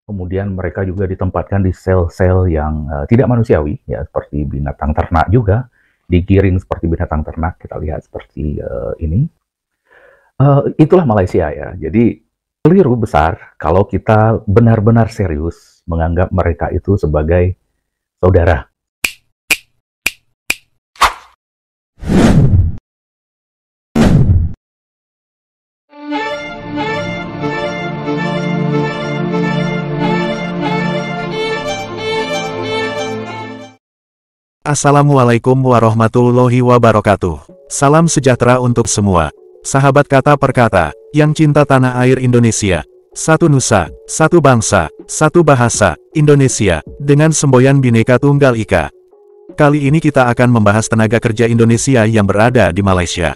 Kemudian mereka juga ditempatkan di sel-sel yang tidak manusiawi, ya seperti binatang ternak juga, digiring seperti binatang ternak. Kita lihat seperti ini. Itulah Malaysia ya. Jadi keliru besar kalau kita benar-benar serius menganggap mereka itu sebagai saudara. Assalamualaikum warahmatullahi wabarakatuh. Salam sejahtera untuk semua. Sahabat kata per kata, yang cinta tanah air Indonesia. Satu nusa, satu bangsa, satu bahasa, Indonesia, dengan semboyan Bhinneka Tunggal Ika. Kali ini kita akan membahas tenaga kerja Indonesia yang berada di Malaysia.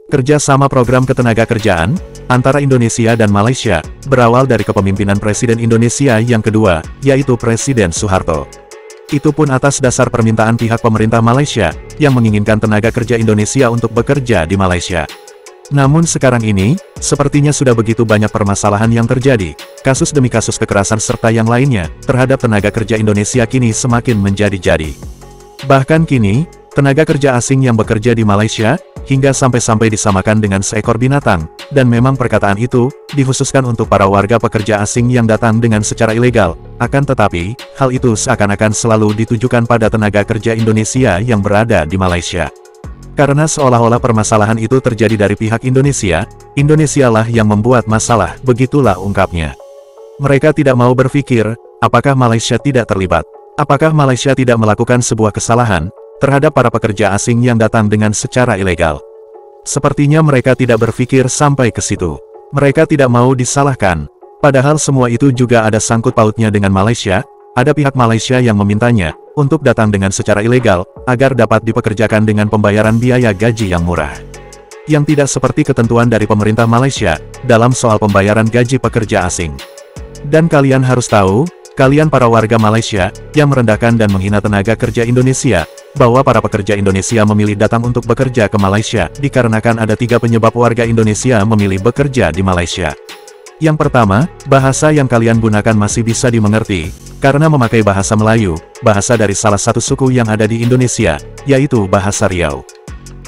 Kerjasama program ketenagakerjaan antara Indonesia dan Malaysia berawal dari kepemimpinan Presiden Indonesia yang kedua, yaitu Presiden Soeharto. Itu pun atas dasar permintaan pihak pemerintah Malaysia, yang menginginkan tenaga kerja Indonesia untuk bekerja di Malaysia. Namun sekarang ini, sepertinya sudah begitu banyak permasalahan yang terjadi, kasus demi kasus kekerasan serta yang lainnya, terhadap tenaga kerja Indonesia kini semakin menjadi-jadi. Bahkan kini, tenaga kerja asing yang bekerja di Malaysia, hingga sampai-sampai disamakan dengan seekor binatang, dan memang perkataan itu, dikhususkan untuk para warga pekerja asing yang datang dengan secara ilegal. Akan tetapi, hal itu seakan-akan selalu ditujukan pada tenaga kerja Indonesia yang berada di Malaysia. Karena seolah-olah permasalahan itu terjadi dari pihak Indonesia, Indonesialah yang membuat masalah, begitulah ungkapnya. Mereka tidak mau berpikir, apakah Malaysia tidak terlibat? Apakah Malaysia tidak melakukan sebuah kesalahan terhadap para pekerja asing yang datang dengan secara ilegal? Sepertinya mereka tidak berpikir sampai ke situ. Mereka tidak mau disalahkan. Padahal semua itu juga ada sangkut pautnya dengan Malaysia. Ada pihak Malaysia yang memintanya untuk datang dengan secara ilegal, agar dapat dipekerjakan dengan pembayaran biaya gaji yang murah. Yang tidak seperti ketentuan dari pemerintah Malaysia, dalam soal pembayaran gaji pekerja asing. Dan kalian harus tahu, kalian para warga Malaysia, yang merendahkan dan menghina tenaga kerja Indonesia, bahwa para pekerja Indonesia memilih datang untuk bekerja ke Malaysia, dikarenakan ada 3 penyebab warga Indonesia memilih bekerja di Malaysia. Yang pertama, bahasa yang kalian gunakan masih bisa dimengerti, karena memakai bahasa Melayu, bahasa dari salah satu suku yang ada di Indonesia, yaitu bahasa Riau.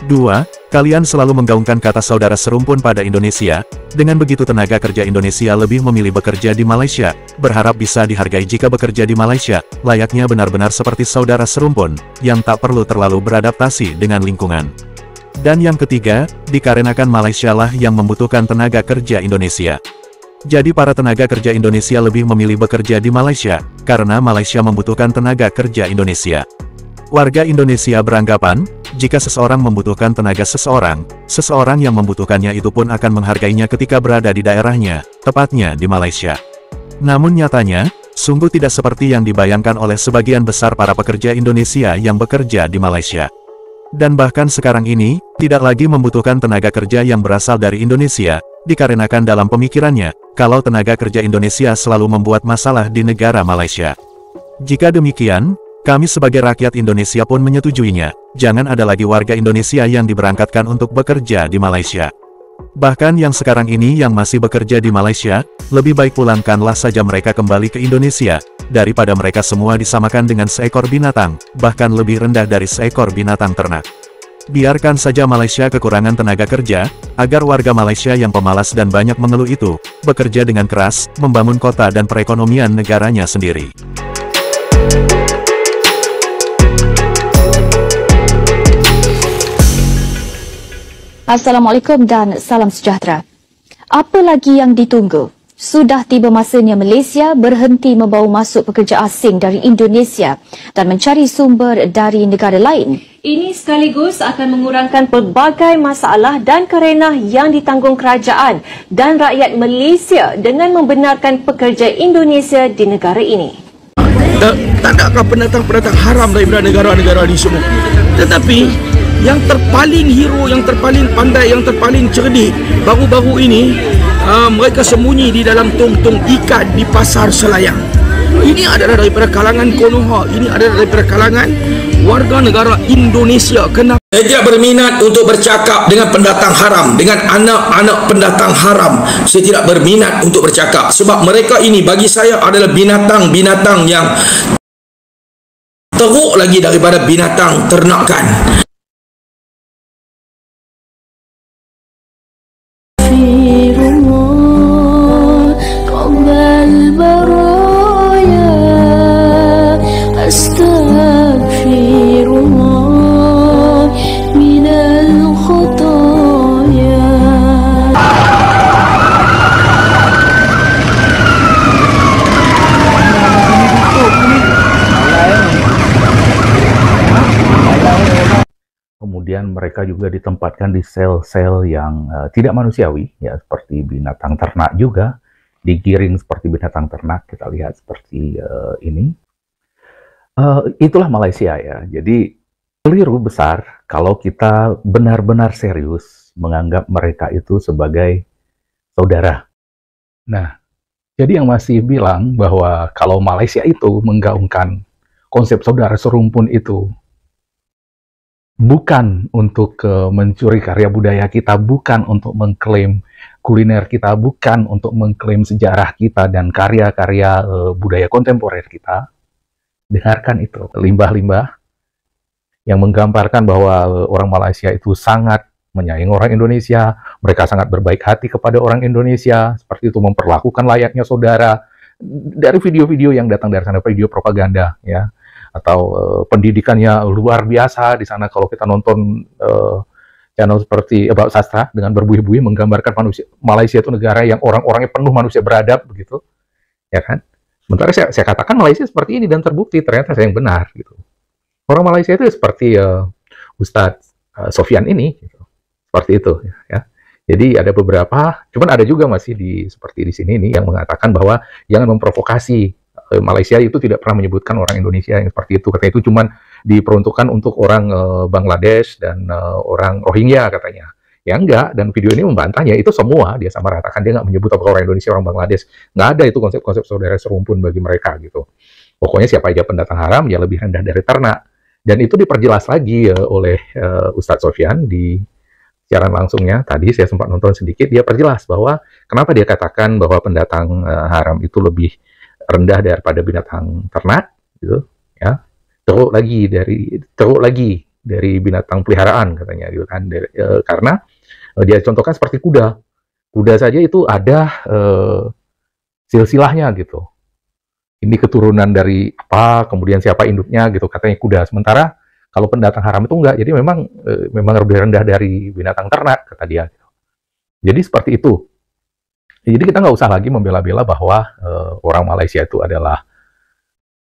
2. Kalian selalu menggaungkan kata saudara serumpun pada Indonesia, dengan begitu tenaga kerja Indonesia lebih memilih bekerja di Malaysia, berharap bisa dihargai jika bekerja di Malaysia, layaknya benar-benar seperti saudara serumpun, yang tak perlu terlalu beradaptasi dengan lingkungan. Dan yang ketiga, dikarenakan Malaysia lah yang membutuhkan tenaga kerja Indonesia. Jadi para tenaga kerja Indonesia lebih memilih bekerja di Malaysia, karena Malaysia membutuhkan tenaga kerja Indonesia. Warga Indonesia beranggapan, jika seseorang membutuhkan tenaga seseorang, seseorang yang membutuhkannya itu pun akan menghargainya ketika berada di daerahnya, tepatnya di Malaysia. Namun nyatanya, sungguh tidak seperti yang dibayangkan oleh sebagian besar para pekerja Indonesia yang bekerja di Malaysia. Dan bahkan sekarang ini, tidak lagi membutuhkan tenaga kerja yang berasal dari Indonesia, dikarenakan dalam pemikirannya, kalau tenaga kerja Indonesia selalu membuat masalah di negara Malaysia. Jika demikian, kami sebagai rakyat Indonesia pun menyetujuinya, jangan ada lagi warga Indonesia yang diberangkatkan untuk bekerja di Malaysia. Bahkan yang sekarang ini yang masih bekerja di Malaysia, lebih baik pulangkanlah saja mereka kembali ke Indonesia, daripada mereka semua disamakan dengan seekor binatang, bahkan lebih rendah dari seekor binatang ternak. Biarkan saja Malaysia kekurangan tenaga kerja, agar warga Malaysia yang pemalas dan banyak mengeluh itu, bekerja dengan keras, membangun kota dan perekonomian negaranya sendiri. Assalamualaikum dan salam sejahtera. Apa lagi yang ditunggu? Sudah tiba masanya Malaysia berhenti membawa masuk pekerja asing dari Indonesia dan mencari sumber dari negara lain. Ini sekaligus akan mengurangkan pelbagai masalah dan kerenah yang ditanggung kerajaan dan rakyat Malaysia dengan membenarkan pekerja Indonesia di negara ini. Tak adakah pendatang-pendatang haram daripada negara-negara ini semua. Tetapi yang terpaling hero, yang terpaling pandai, yang terpaling cerdik baru-baru ini, mereka sembunyi di dalam tong-tong ikan di pasar Selayang. Ini adalah daripada kalangan Konoha, ini adalah daripada kalangan warga negara Indonesia. Kenapa? Saya tidak berminat untuk bercakap dengan pendatang haram, dengan anak-anak pendatang haram. Saya tidak berminat untuk bercakap sebab mereka ini bagi saya adalah binatang-binatang yang teruk lagi daripada binatang ternakan. Kemudian mereka juga ditempatkan di sel-sel yang tidak manusiawi, ya seperti binatang ternak juga, digiring seperti binatang ternak. Kita lihat seperti ini. Itulah Malaysia ya. Jadi keliru besar kalau kita benar-benar serius menganggap mereka itu sebagai saudara. Nah, jadi yang masih bilang bahwa kalau Malaysia itu menggaungkan konsep saudara serumpun itu bukan untuk mencuri karya budaya kita, bukan untuk mengklaim kuliner kita, bukan untuk mengklaim sejarah kita dan karya-karya budaya kontemporer kita. Dengarkan itu, limbah-limbah yang menggambarkan bahwa orang Malaysia itu sangat menyayangi orang Indonesia, mereka sangat berbaik hati kepada orang Indonesia, seperti itu, memperlakukan layaknya saudara. Dari video-video yang datang dari sana, video propaganda, ya, atau pendidikannya luar biasa di sana. Kalau kita nonton channel seperti About Sastra dengan berbuih-buih menggambarkan Malaysia itu negara yang orang-orangnya penuh manusia beradab begitu, ya kan? Sementara saya katakan Malaysia seperti ini dan terbukti ternyata saya yang benar gitu. Orang Malaysia itu seperti Ustadz Sofyan ini, gitu. Seperti itu, ya. Jadi ada beberapa, cuman ada juga masih seperti di sini nih yang mengatakan bahwa jangan memprovokasi. Malaysia itu tidak pernah menyebutkan orang Indonesia yang seperti itu. Katanya itu cuma diperuntukkan untuk orang Bangladesh dan orang Rohingya katanya. Ya enggak, dan video ini membantahnya. Itu semua dia sama ratakan. Dia nggak menyebut apa orang Indonesia, orang Bangladesh. Nggak ada itu konsep-konsep saudara serumpun bagi mereka gitu. Pokoknya siapa aja pendatang haram, ya lebih rendah dari ternak. Dan itu diperjelas lagi oleh Ustadz Sofyan di siaran langsungnya. Tadi saya sempat nonton sedikit, dia perjelas bahwa kenapa dia katakan bahwa pendatang haram itu lebih rendah daripada binatang ternak, gitu, ya. Teruk lagi dari binatang peliharaan katanya, gitu kan. Karena dia contohkan seperti kuda. Kuda saja itu ada silsilahnya gitu. Ini keturunan dari apa, kemudian siapa induknya gitu, katanya kuda. Sementara kalau pendatang haram itu enggak. Jadi memang lebih rendah dari binatang ternak, kata dia. Jadi seperti itu. Jadi kita nggak usah lagi membela-bela bahwa orang Malaysia itu adalah,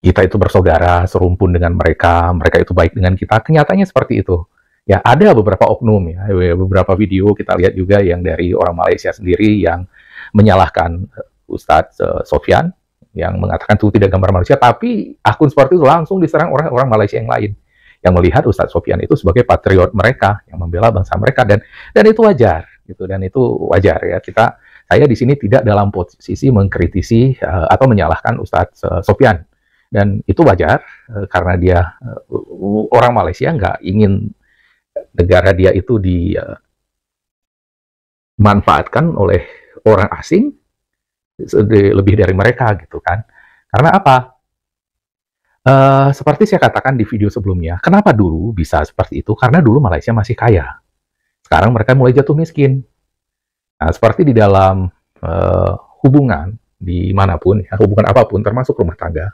kita itu bersaudara, serumpun dengan mereka itu baik dengan kita. Kenyataannya seperti itu. Ya ada beberapa oknum, ya, beberapa video kita lihat juga yang dari orang Malaysia sendiri yang menyalahkan Ustadz Sofyan, yang mengatakan itu tidak gambar manusia, tapi akun seperti itu langsung diserang orang Malaysia yang lain, yang melihat Ustadz Sofyan itu sebagai patriot mereka, yang membela bangsa mereka, dan itu wajar, gitu, dan itu wajar ya. Saya di sini tidak dalam posisi mengkritisi atau menyalahkan Ustadz Sofyan, dan itu wajar karena dia orang Malaysia nggak ingin negara dia itu dimanfaatkan oleh orang asing lebih dari mereka, gitu kan. Karena apa? Seperti saya katakan di video sebelumnya, kenapa dulu bisa seperti itu? Karena dulu Malaysia masih kaya. Sekarang mereka mulai jatuh miskin. Nah, seperti di dalam hubungan dimanapun, ya, hubungan apapun, termasuk rumah tangga,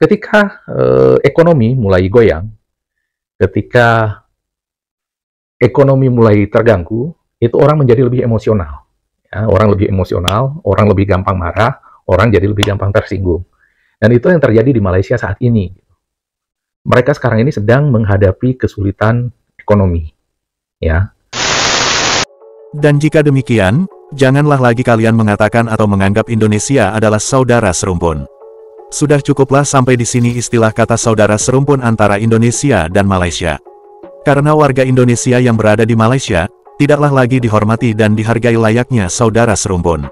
ketika ekonomi mulai goyang, ketika ekonomi mulai terganggu, itu orang menjadi lebih emosional. Ya, orang lebih emosional, orang lebih gampang marah, orang jadi lebih gampang tersinggung. Dan itu yang terjadi di Malaysia saat ini. Mereka sekarang ini sedang menghadapi kesulitan ekonomi. Ya. Dan jika demikian, janganlah lagi kalian mengatakan atau menganggap Indonesia adalah saudara serumpun. Sudah cukuplah sampai di sini istilah kata saudara serumpun antara Indonesia dan Malaysia. Karena warga Indonesia yang berada di Malaysia, tidaklah lagi dihormati dan dihargai layaknya saudara serumpun.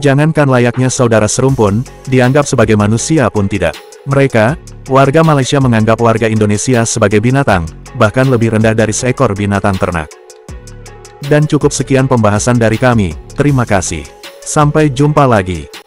Jangankan layaknya saudara serumpun, dianggap sebagai manusia pun tidak. Mereka, warga Malaysia menganggap warga Indonesia sebagai binatang, bahkan lebih rendah dari seekor binatang ternak. Dan cukup sekian pembahasan dari kami, terima kasih. Sampai jumpa lagi.